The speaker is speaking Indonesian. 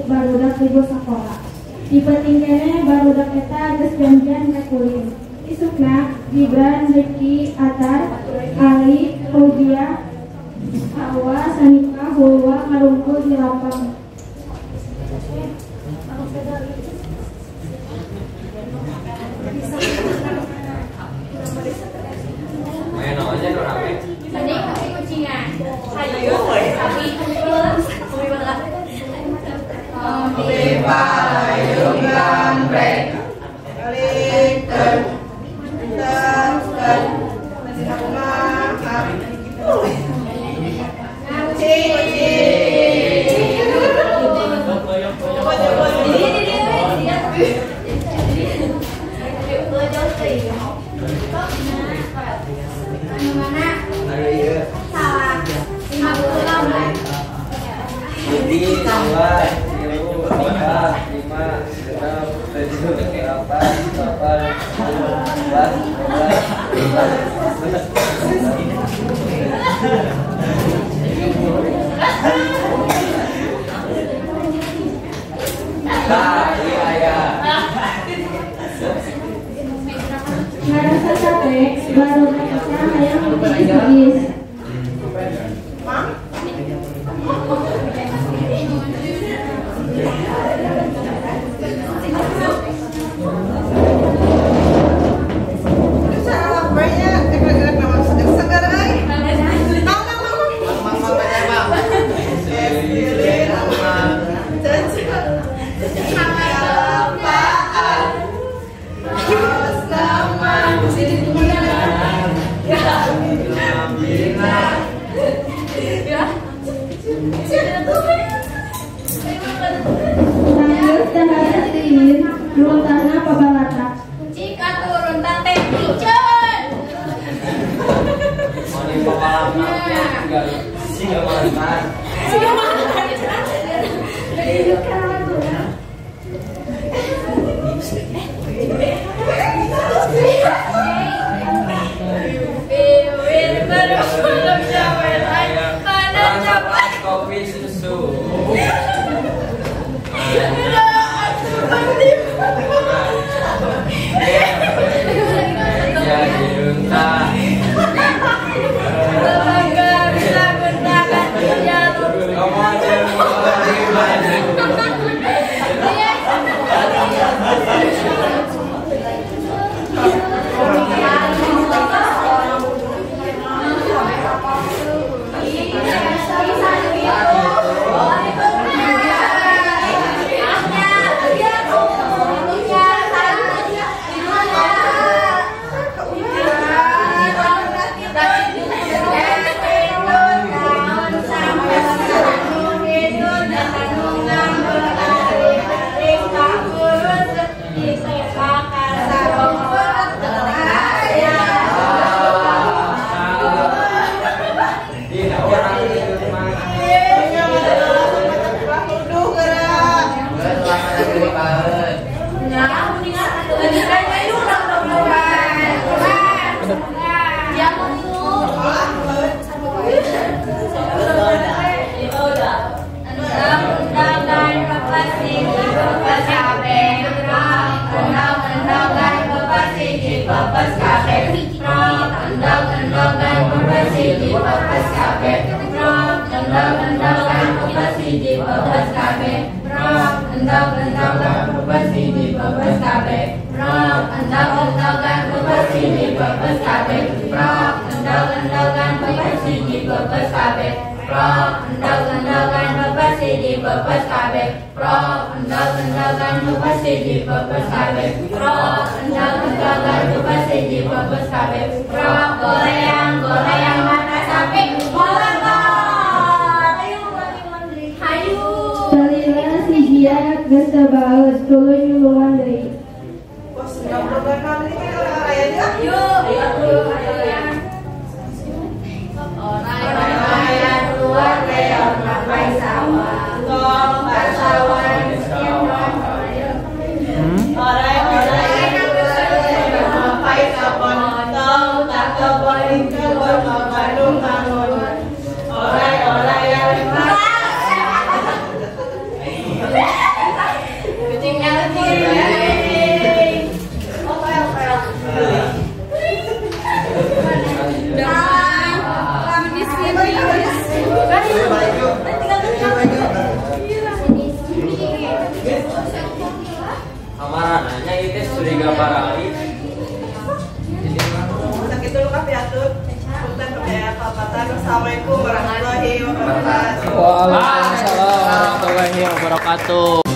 barudak ribu sekolah. Dipenting kene barudak eta geus janjian ka kuliah. Isukna Gibran, Rifki, Atar, Ali, Fauzia, Hawa, Sanika, Hulwa ngarungkul di lapang. Main aja dong rame. Tadi pakai kucingan. Ayo, tapi payungan brek liter terus Ngerasa capek, baru mereka hayang bugis-bugis. Lanjut dan harus diin, runtana pabalata. jika turun tante picen. Moni pengalamannya singgah mantan. Kopi susu. Ya diunta. Kamu aja goleang mata sapi Salila si Gia geus teu baeus, tuluy nyuluan deui. Orai Assalamualaikum warahmatullahi wabarakatuh. Waalaikumsalam warahmatullahi wabarakatuh.